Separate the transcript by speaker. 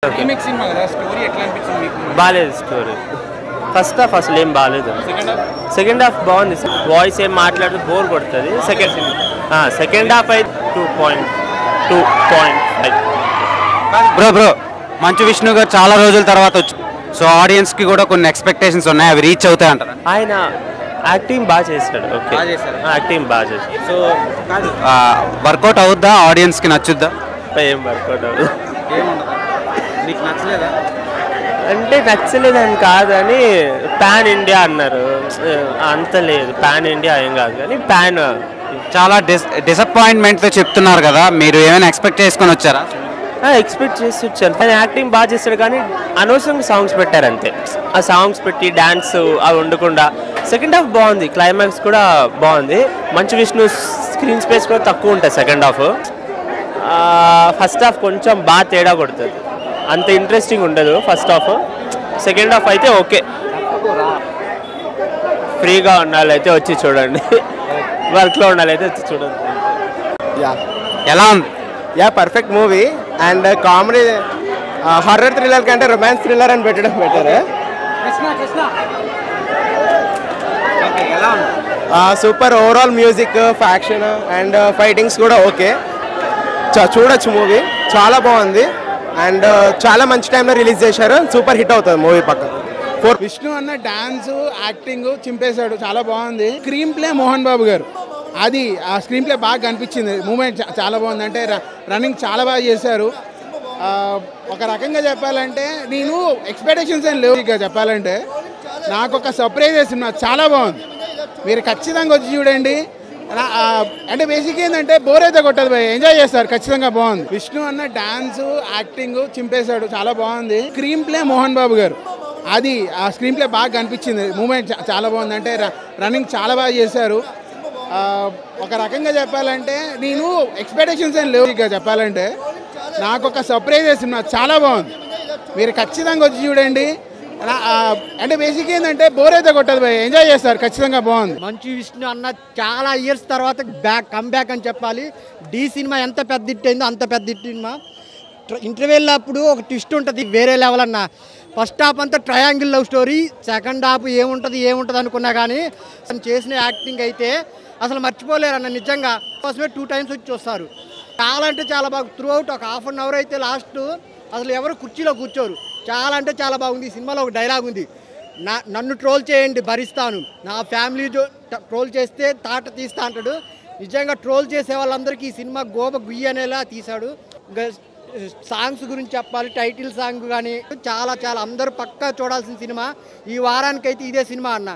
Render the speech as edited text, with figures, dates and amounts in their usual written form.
Speaker 1: Remake cinema కదా story ఎట్లా అనిపించింది మీకు?
Speaker 2: బాలేదు స్టోరీ. ఫస్ట్ హాఫ్ అసలు ఏం బాగాలేదు. సెకండ్ హాఫ్ బాగుంది. వాయిస్ ఏం మాట్లాడుతూ బోర్ కొడుతుంది. సెకండ్ హాఫ్ అయితే 2.5.
Speaker 3: బ్రో మంచు విష్ణు గారు చాలా రోజుల తర్వాత వచ్చి సో ఆడియన్స్కి కూడా కొన్ని ఎక్స్పెక్టేషన్స్ ఉన్నాయి, అవి రీచ్ అవుతాయి అంటారు.
Speaker 2: ఆయన యాక్టింగ్ బాగా చేస్తాడు. ఓకే, యాక్టింగ్ బాగా చేస్తాడు. సో
Speaker 3: వర్కౌట్ అవుద్దా, ఆడియన్స్కి నచ్చుద్దా?
Speaker 2: ఏం వర్కౌట్ అవ్వదు.
Speaker 3: నీకు నచ్చలేదా?
Speaker 2: అంటే నచ్చలేదని కాదని పాన్ ఇండియా అన్నారు, అంత లేదు. పాన్ ఇండియా ఏం కాదు కానీ పాన్
Speaker 3: చాలా డిసప్పాయింట్మెంట్తో చెప్తున్నారు కదా, మీరు ఏమైనా ఎక్స్పెక్ట్ చేసుకొని వచ్చారా?
Speaker 2: ఎక్స్పెక్ట్ చేసి వచ్చాను. ఆయన యాక్టింగ్ బాగా చేస్తాడు కానీ అనవసరంగా సాంగ్స్ పెట్టారు అంతే. ఆ సాంగ్స్ పెట్టి డ్యాన్స్ అవి ఉండకుండా. సెకండ్ హాఫ్ బాగుంది, క్లైమాక్స్ కూడా బాగుంది. మంచు విష్ణు స్క్రీన్ స్పేస్ కూడా తక్కువ ఉంటుంది సెకండ్ హాఫ్. ఫస్ట్ హాఫ్ కొంచెం బాగా తేడా కొడుతుంది, అంత ఇంట్రెస్టింగ్ ఉండదు ఫస్ట్ హాఫ్. సెకండ్ హాఫ్ అయితే ఓకే. ఫ్రీగా ఉండాలైతే వచ్చి చూడండి, వర్క్లో ఉండాలైతే వచ్చి చూడండి.
Speaker 3: ఎలా ఉంది?
Speaker 4: Perfect movie. And comedy horror thriller కంటే రొమాన్స్ థ్రిల్లర్ అని పెట్టడం better. Super overall music, faction and fightings కూడా ఓకే. చూడొచ్చు మూవీ, చాలా బాగుంది. అండ్ చాలా మంచి టైంలో రిలీజ్ చేశారు. సూపర్ హిట్ అవుతుంది మూవీ పక్క.
Speaker 1: విష్ణు అన్న డాన్స్ యాక్టింగ్ చింపేశాడు, చాలా బాగుంది. స్క్రీన్ ప్లే మోహన్ బాబు గారు, అది ఆ స్క్రీన్ ప్లే బాగా కనిపించింది. మూమెంట్ చాలా బాగుంది, అంటే రన్నింగ్ చాలా బాగా చేశారు. ఒక రకంగా చెప్పాలంటే నేను ఎక్స్పెక్టేషన్స్ ఏం లేవు. ఇక చెప్పాలంటే నాకు ఒక సర్ప్రైజ్ సినిమా, చాలా బాగుంది. మీరు ఖచ్చితంగా వచ్చి చూడండి. అంటే బేసిక్ ఏంటంటే బోర్ అయితే కొట్టదు భయ్, ఎంజాయ్ చేస్తారు ఖచ్చితంగా. బాగుంది. విష్ణు అన్న డాన్స్ యాక్టింగ్ చింపేశాడు, చాలా బాగుంది. స్క్రీన్ ప్లే మోహన్ బాబు గారు, అది ఆ స్క్రీన్ ప్లే బాగా కనిపించింది. మూమెంట్ చాలా బాగుంది, అంటే రన్నింగ్ చాలా బాగా చేశారు. ఒక రకంగా చెప్పాలంటే నేను ఎక్స్పెక్టేషన్స్ ఏం లేవు. ఇక చెప్పాలంటే నాకు ఒక సర్ప్రైజ్ సినిమా, చాలా బాగుంది. మీరు ఖచ్చితంగా వచ్చి చూడండి. అంటే బేసిక్ ఏంటంటే బోర్ అయితే కొట్టదు భయ్, ఎంజాయ్ చేస్తారు ఖచ్చితంగా. బాగుంది.
Speaker 5: మంచు విష్ణు అన్న చాలా ఇయర్స్ తర్వాత కమ్బ్యాక్ అని చెప్పాలి. డి సినిమా ఎంత పెద్ద హిట్ అయిందో అంత పెద్ద హిట్ సినిమా. ఇంటర్వెల్ అప్పుడు ఒక ట్విస్ట్ ఉంటుంది, వేరే లెవెల్ అన్న. ఫస్ట్ హాఫ్ అంతా triangle love story, second half ఏముంటుంది అనుకున్నా కానీ చేసిన యాక్టింగ్ అయితే అసలు మర్చిపోలేరు అన్న. నిజంగా కోసమే 2 times వచ్చి చూస్తారు. చాలా అంటే చాలా బాగా త్రూ అవుట్. ఒక ½ an hour అయితే లాస్ట్ అసలు ఎవరు కుర్చీలో కూర్చోరు. చాలా అంటే చాలా బాగుంది. ఈ సినిమాలో ఒక డైలాగ్ ఉంది, నన్ను ట్రోల్ చేయండి భరిస్తాను, నా ఫ్యామిలీ ట్రోల్ చేస్తే తాట తీస్తా అంటాడు. నిజంగా ట్రోల్ చేసే వాళ్ళందరికీ ఈ సినిమా గోబ గుయ్యి అనేలా తీశాడు. సాంగ్స్ గురించి చెప్పాలి, టైటిల్ సాంగ్ కానీ చాలా చాలా అందరూ పక్కా చూడాల్సిన సినిమా. ఈ వారానికైతే ఇదే సినిమా అన్న.